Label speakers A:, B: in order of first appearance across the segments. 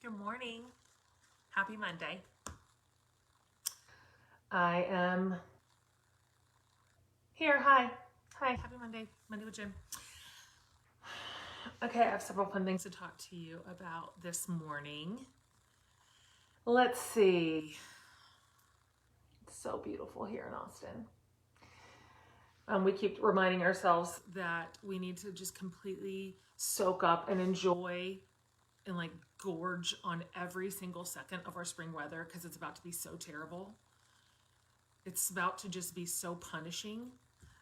A: Good morning. Happy Monday. I am here. Hi. Happy Monday. Monday with Jim. Okay, I have several fun things to talk to you about this morning. Let's see. It's so beautiful here in Austin. We keep reminding ourselves that we need to just completely soak up and enjoy and like gorge on every single second of our spring weather because it's about to be so terrible. It's about to just be so punishing.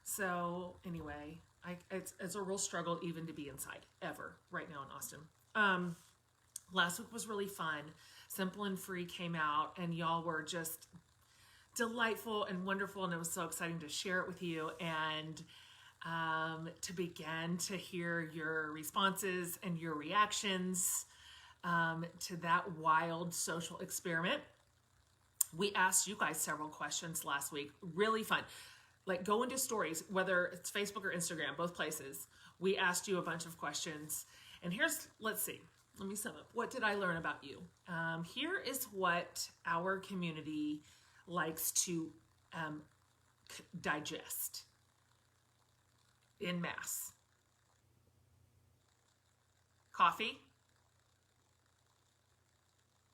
A: So anyway, it's a real struggle even to be inside ever right now in Austin. Last week was really fun. Simple and Free came out and y'all were just delightful and wonderful, and it was so exciting to share it with you and to begin to hear your responses and your reactions to that wild social experiment. We asked you guys several questions last week. Really fun. Like, go into stories, whether it's Facebook or Instagram, both places. We asked you a bunch of questions. And let's see. Let me sum up. What did I learn about you? Here is what our community likes to digest in mass. Coffee,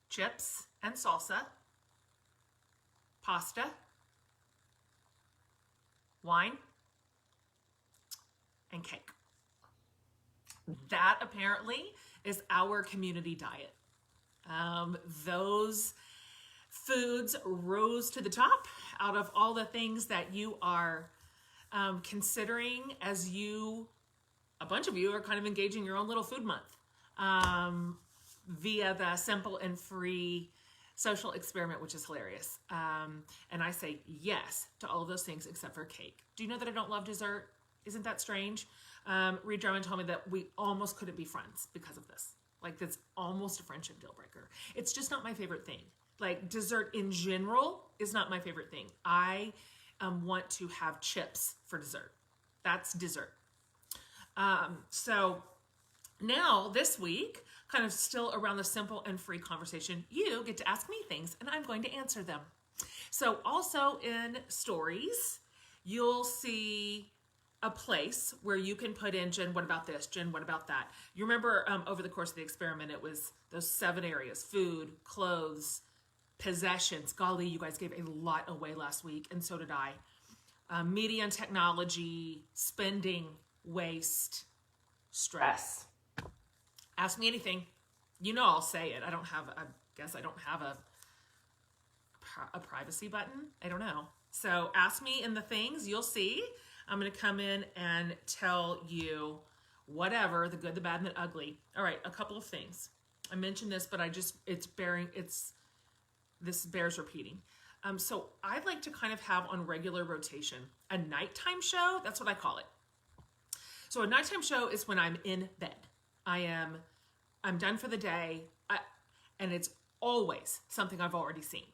A: chips and salsa, pasta, wine, and cake. That apparently is our community diet. Those foods rose to the top out of all the things that you are considering as a bunch of you are kind of engaging your own little food month via the Simple and Free social experiment, which is hilarious. And I say yes to all of those things except for cake. Do you know that I don't love dessert? Isn't that strange? Reed Drummond told me that we almost couldn't be friends because of this. Like, that's almost a friendship deal breaker. It's just not my favorite thing. Like, dessert in general is not my favorite thing. I want to have chips for dessert. That's dessert. So now this week, kind of still around the Simple and Free conversation, you get to ask me things and I'm going to answer them. So also in stories, you'll see a place where you can put in, Jen, what about this? Jen, what about that? You remember over the course of the experiment, it was those 7 areas: food, clothes, possessions. Golly, you guys gave a lot away last week, and so did I. Media and technology, spending, waste, stress. Ask me anything. You know I'll say it. I guess I don't have a privacy button. I don't know. So ask me in the things, you'll see. I'm going to come in and tell you whatever, the good, the bad, and the ugly. All right, a couple of things. I mentioned this, but this bears repeating. So I'd like to kind of have on regular rotation a nighttime show. That's what I call it. So a nighttime show is when I'm in bed. I'm done for the day, and it's always something I've already seen.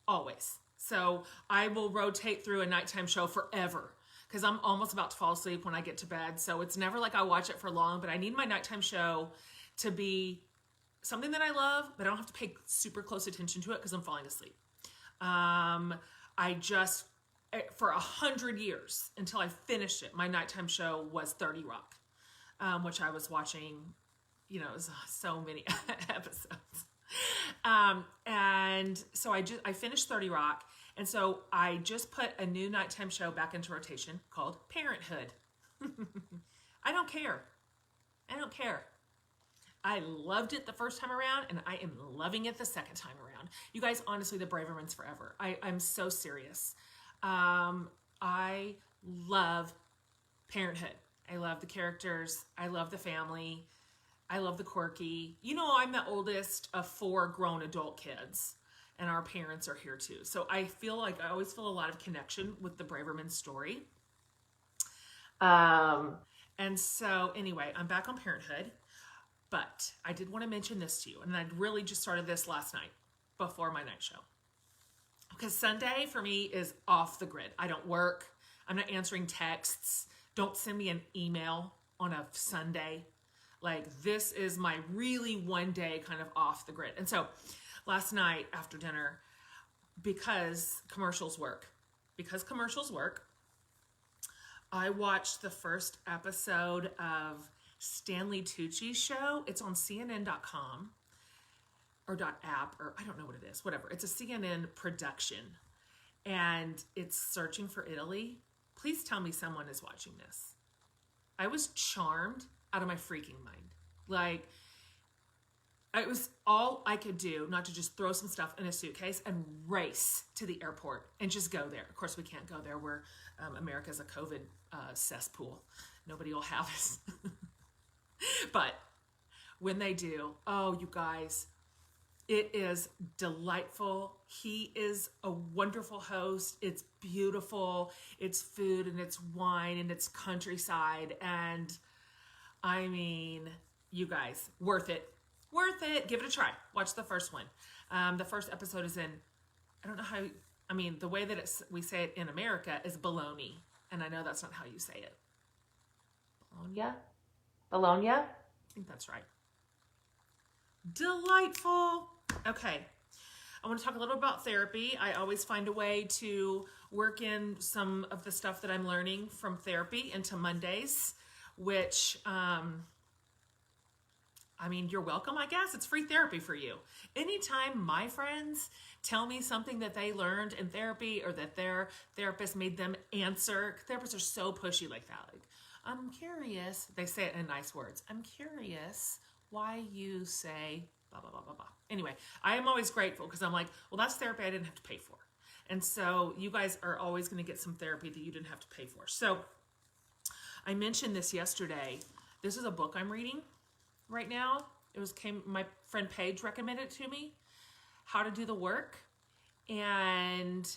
A: Always. So I will rotate through a nighttime show forever because I'm almost about to fall asleep when I get to bed. So it's never like I watch it for long, but I need my nighttime show to be something that I love, but I don't have to pay super close attention to it because I'm falling asleep. For 100 years until I finished it, my nighttime show was 30 Rock, which I was watching, it was so many episodes. And so I finished 30 Rock. And so I just put a new nighttime show back into rotation called Parenthood. I don't care. I loved it the first time around, and I am loving it the second time around. You guys, honestly, the Bravermans forever. I'm so serious. I love Parenthood. I love the characters. I love the family. I love the quirky. I'm the oldest of 4 grown adult kids, and our parents are here too. So I always feel a lot of connection with the Braverman story. And so anyway, I'm back on Parenthood, but I did want to mention this to you, and I'd really just started this last night before my night show. Because Sunday for me is off the grid. I don't work. I'm not answering texts. Don't send me an email on a Sunday. Like, this is my really one day kind of off the grid. And so last night after dinner, because commercials work, I watched the first episode of Stanley Tucci's show. It's on CNN.com or .app, or I don't know what it is, whatever. It's a CNN production, and it's searching for Italy. Please tell me someone is watching this. I was charmed out of my freaking mind. Like, it was all I could do not to just throw some stuff in a suitcase and race to the airport and just go there. Of course, we can't go there. America's a COVID cesspool. Nobody will have us. But when they do, oh, you guys, it is delightful. He is a wonderful host. It's beautiful. It's food and it's wine and it's countryside. And I mean, you guys, worth it. Worth it. Give it a try. Watch the first one. The first episode is in, I don't know how, I mean, the way that we say it in America is bologna. And I know that's not how you say it. Bologna? Bologna? I think that's right. Delightful. Okay. I want to talk a little about therapy. I always find a way to work in some of the stuff that I'm learning from therapy into Mondays, which, I mean, you're welcome, I guess. It's free therapy for you. Anytime my friends tell me something that they learned in therapy or that their therapist made them answer, therapists are so pushy like that. Like, I'm curious, they say it in nice words. I'm curious why you say blah, blah, blah, blah, blah. Anyway, I am always grateful because I'm like, well, that's therapy I didn't have to pay for. And so you guys are always going to get some therapy that you didn't have to pay for. So I mentioned this yesterday. This is a book I'm reading right now. My friend Paige recommended it to me, How to Do the Work. And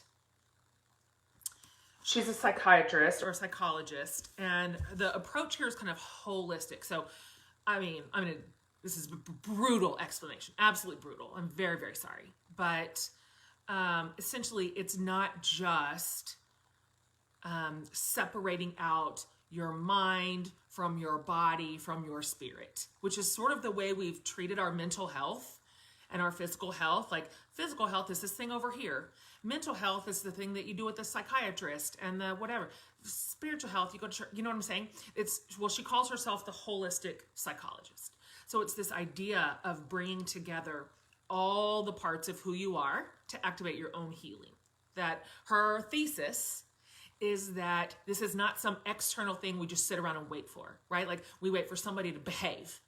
A: she's a psychiatrist or a psychologist. And the approach here is kind of holistic. So, this is a brutal explanation, absolutely brutal. I'm very, very sorry. But essentially, it's not just separating out your mind from your body, from your spirit, which is sort of the way we've treated our mental health and our physical health. Like, physical health is this thing over here. Mental health is the thing that you do with the psychiatrist and the whatever. Spiritual health, you go to church, you know what I'm saying? She calls herself the holistic psychologist. So it's this idea of bringing together all the parts of who you are to activate your own healing. That her thesis is that this is not some external thing we just sit around and wait for, right? Like, we wait for somebody to behave,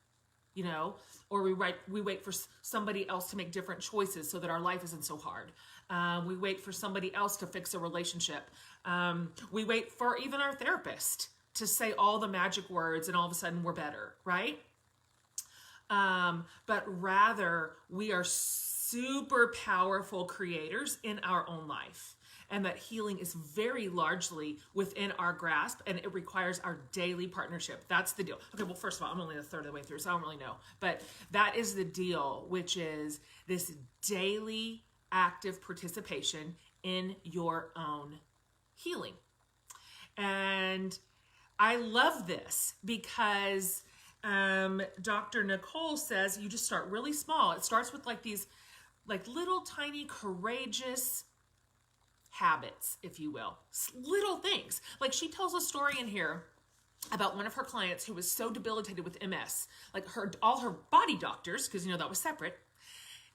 A: you know, or we wait for somebody else to make different choices so that our life isn't so hard. We wait for somebody else to fix a relationship. We wait for even our therapist to say all the magic words and all of a sudden we're better, right? But rather, we are super powerful creators in our own life. And that healing is very largely within our grasp, and it requires our daily partnership. That's the deal. Okay, well, first of all, I'm only a third of the way through, so I don't really know. But that is the deal, which is this daily active participation in your own healing. And I love this because Dr. Nicole says you just start really small. It starts with like these like little tiny courageous habits, if you will, little things. Like, she tells a story in here about one of her clients who was so debilitated with MS, like all her body doctors, because that was separate,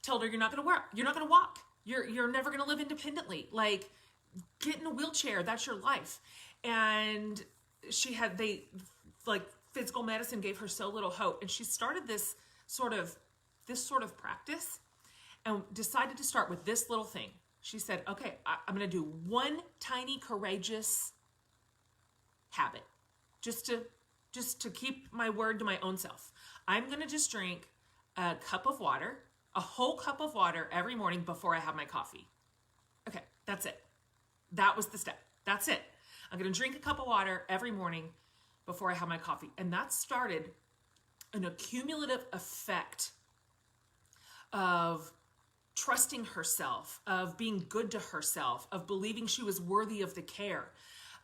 A: told her, you're not going to work, you're not going to walk, you're never going to live independently, like, get in a wheelchair, that's your life. And physical medicine gave her so little hope, and she started this sort of practice and decided to start with this little thing. She said, okay, I'm going to do one tiny courageous habit just to keep my word to my own self. I'm going to just drink a whole cup of water every morning before I have my coffee. Okay, that's it. That was the step. That's it. I'm going to drink a cup of water every morning before I have my coffee. And that started an accumulative effect of trusting herself, of being good to herself, of believing she was worthy of the care,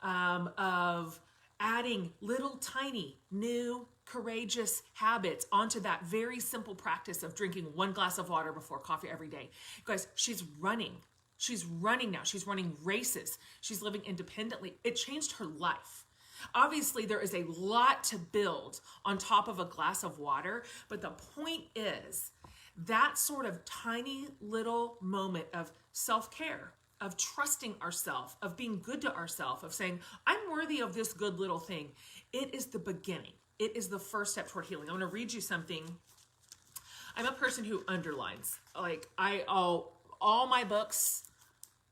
A: of adding little tiny new courageous habits onto that very simple practice of drinking 1 glass of water before coffee every day. Guys, she's running. She's running now. She's running races. She's living independently. It changed her life. Obviously, there is a lot to build on top of a glass of water, but the point is that sort of tiny little moment of self-care, of trusting ourselves, of being good to ourselves, of saying, I'm worthy of this good little thing. It is the beginning. It is the first step toward healing. I'm going to read you something. I'm a person who underlines. Like all my books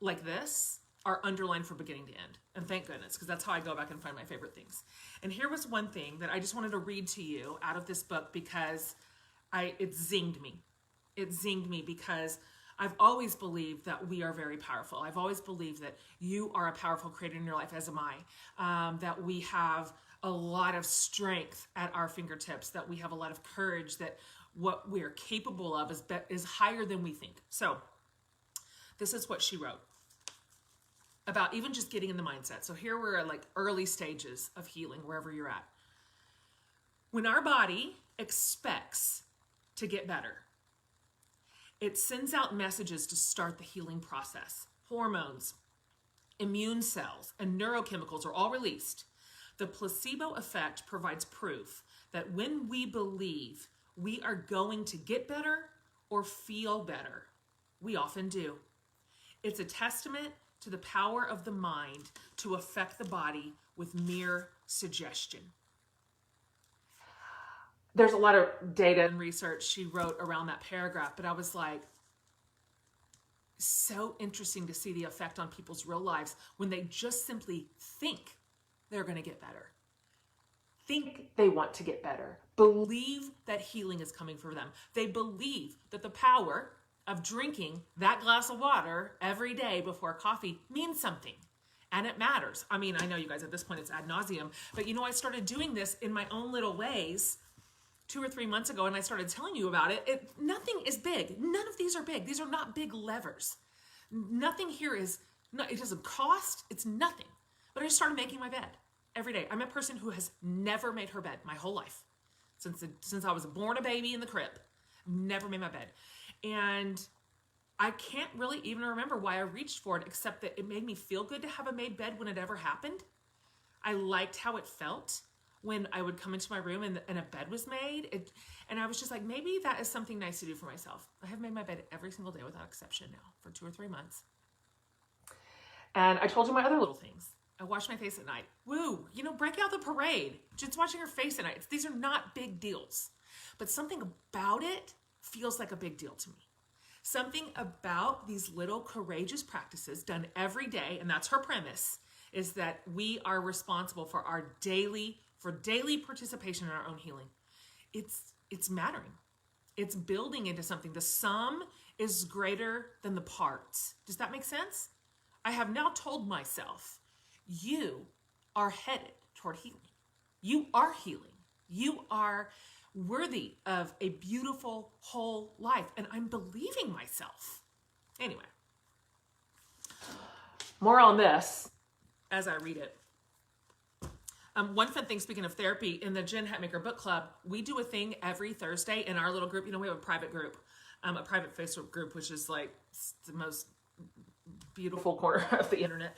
A: like this are underlined from beginning to end. And thank goodness, because that's how I go back and find my favorite things. And here was one thing that I just wanted to read to you out of this book because it zinged me. It zinged me because I've always believed that we are very powerful. I've always believed that you are a powerful creator in your life, as am I. That we have a lot of strength at our fingertips, that we have a lot of courage, that what we're capable of is higher than we think. So this is what she wrote about even just getting in the mindset. So here we're at like early stages of healing, wherever you're at. When our body expects to get better, it sends out messages to start the healing process. Hormones, immune cells, and neurochemicals are all released. The placebo effect provides proof that when we believe we are going to get better or feel better, we often do. It's a testament to the power of the mind to affect the body with mere suggestion. There's a lot of data and research she wrote around that paragraph, but I was like, so interesting to see the effect on people's real lives when they just simply think they're going to get better. Think they want to get better. Believe that healing is coming for them. They believe that the power of drinking that glass of water every day before coffee means something. And it matters. I mean, I know you guys at this point it's ad nauseum, but you know, I started doing this in my own little ways 2 or 3 months ago, and I started telling you about it. Nothing is big. None of these are big. These are not big levers. Nothing here is, it doesn't cost, it's nothing. But I just started making my bed every day. I'm a person who has never made her bed my whole life. Since I was born a baby in the crib, never made my bed. And I can't really even remember why I reached for it, except that it made me feel good to have a made bed when it ever happened. I liked how it felt when I would come into my room and a bed was made. And I was just like, maybe that is something nice to do for myself. I have made my bed every single day without exception now for 2 or 3 months. And I told you my other little things. I wash my face at night. Woo, break out the parade. Just washing your face at night. These are not big deals. But something about it feels like a big deal to me. Something about these little courageous practices done every day, and that's her premise, is that we are responsible for our daily participation in our own healing. It's mattering. It's building into something. The sum is greater than the parts. Does that make sense? I have now told myself, you are headed toward healing. You are healing. You are worthy of a beautiful whole life. And I'm believing myself. Anyway, more on this as I read it. One fun thing, speaking of therapy, in the Jen Hatmaker book club, we do a thing every Thursday in our little group. We have a private group, a private Facebook group, which is like the most beautiful corner of the internet.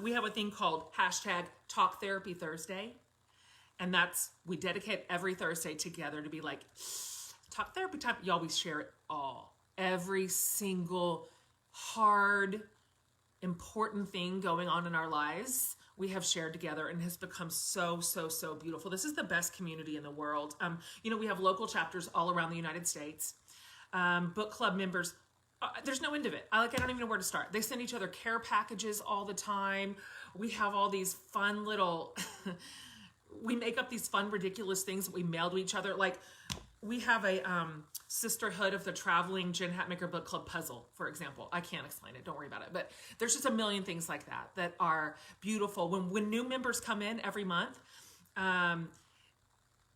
A: We have a thing called #TalkTherapyThursday. And we dedicate every Thursday together to be like, talk therapy time. Y'all, we share it all. Every single hard, important thing going on in our lives, we have shared together and has become so, so, so beautiful. This is the best community in the world. We have local chapters all around the United States. Book club members, there's no end of it. I don't even know where to start. They send each other care packages all the time. We have all these fun little... we make up these fun, ridiculous things that we mail to each other. Like, we have a Sisterhood of the Traveling Jen Hatmaker Book Club puzzle, for example. I can't explain it. Don't worry about it. But there's just a million things like that are beautiful. When new members come in every month,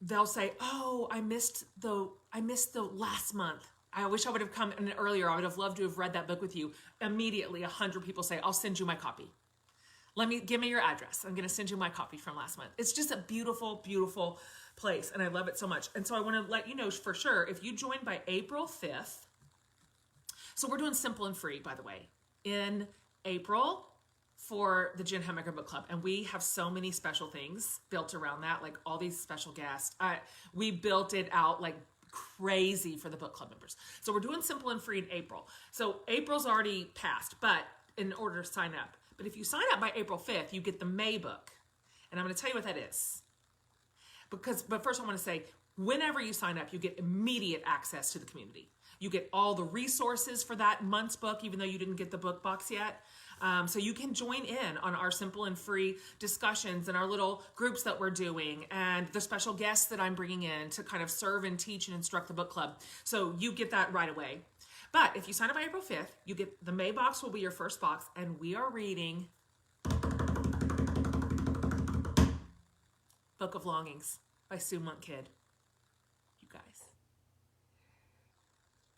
A: they'll say, oh, I missed the last month. I wish I would have come in earlier. I would have loved to have read that book with you. Immediately, 100 people say, I'll send you my copy. Give me your address. I'm going to send you my copy from last month. It's just a beautiful, beautiful place, and I love it so much. And so I want to let you know for sure, if you join by April 5th, so we're doing Simple and Free, by the way, in April for the Jen Hatmaker Book Club. And we have so many special things built around that, like all these special guests. We built it out like crazy for the book club members. So we're doing Simple and Free in April. So April's already passed, but in order to sign up. But if you sign up by April 5th, you get the May book. And I'm going to tell you what that is. But first I want to say, whenever you sign up, you get immediate access to the community. You get all the resources for that month's book, even though you didn't get the book box yet. So you can join in on our Simple and Free discussions and our little groups that we're doing and the special guests that I'm bringing in to kind of serve and teach and instruct the book club. So you get that right away. But if you sign up by April 5th, you get the May box will be your first box, and we are reading Book of Longings by Sue Monk Kidd. You guys.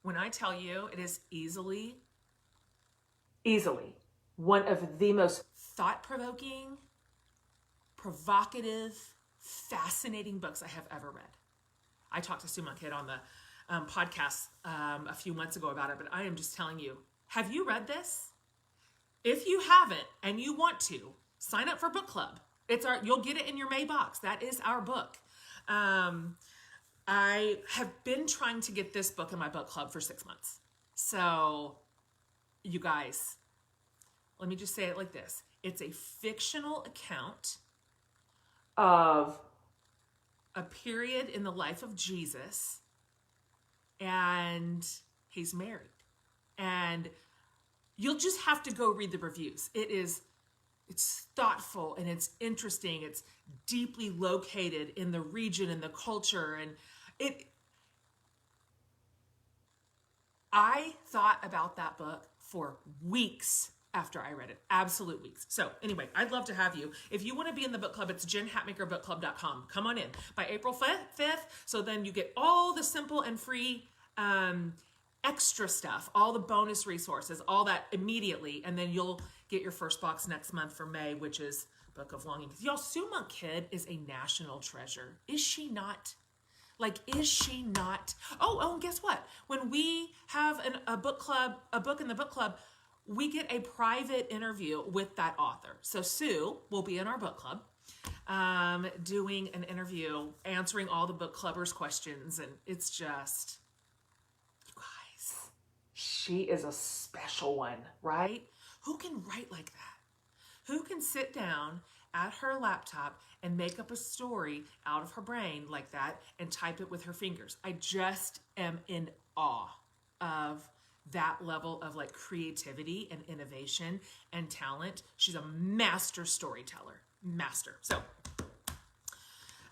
A: When I tell you, it is easily one of the most thought-provoking, provocative, fascinating books I have ever read. I talked to Sue Monk Kidd on the podcast a few months ago about it, but I am just telling you, have you read this? If you haven't and you want to, sign up for book club. You'll get it in your May box. That is our book. I have been trying to get this book in my book club for 6 months. So, you guys, let me just say it like this. It's a fictional account of a period in the life of Jesus, and he's married. And you'll just have to go read the reviews. It's thoughtful and it's interesting. It's deeply located in the region and the culture. And I thought about that book for weeks after I read it. Absolute weeks. So anyway, I'd love to have you. If you want to be in the book club, it's jenhatmakerbookclub.com. Come on in by April 5th. So then you get all the Simple and Free extra stuff, all the bonus resources, all that immediately. And then you'll get your first box next month for May, which is Book of Longings. Y'all, Sue Monk Kidd is a national treasure. Is she not? Is she not? Oh, and guess what? When we have a book in the book club, we get a private interview with that author. So Sue will be in our book club doing an interview, answering all the book clubbers' questions. And it's just, you guys, she is a special one, right? Who can write like that? Who can sit down at her laptop and make up a story out of her brain like that and type it with her fingers? I just am in awe of that level of creativity and innovation and talent. She's a master storyteller. Master. So,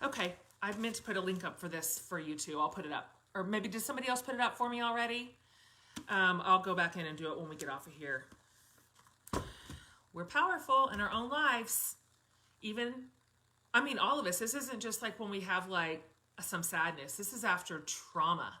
A: okay, I meant to put a link up for this for you too. I'll put it up. Or maybe did somebody else put it up for me already? I'll go back in and do it when we get off of here. We're powerful in our own lives. All of us. This isn't just when we have some sadness. This is after trauma.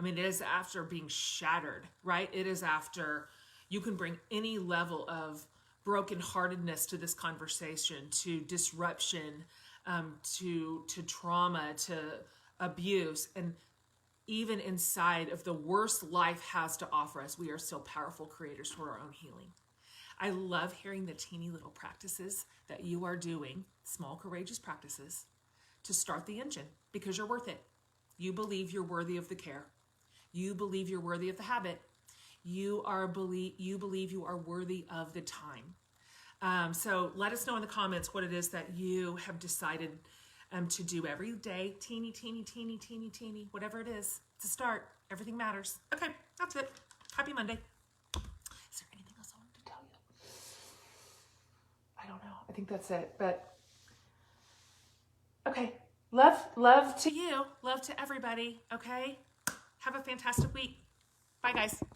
A: It is after being shattered, right? It is after you can bring any level of brokenheartedness to this conversation, to disruption, to trauma, to abuse. And even inside of the worst life has to offer us, we are still powerful creators toward our own healing. I love hearing the teeny little practices that you are doing, small, courageous practices, to start the engine, because you're worth it. You believe you're worthy of the care. You believe you're worthy of the habit. You believe you are worthy of the time. So let us know in the comments what it is that you have decided to do every day. Teeny, whatever it is. It's a start. Everything matters. Okay, that's it. Happy Monday. Is there anything else I wanted to tell you? I don't know. I think that's it. But okay. Love to you. Love to everybody. Okay. Have a fantastic week. Bye, guys.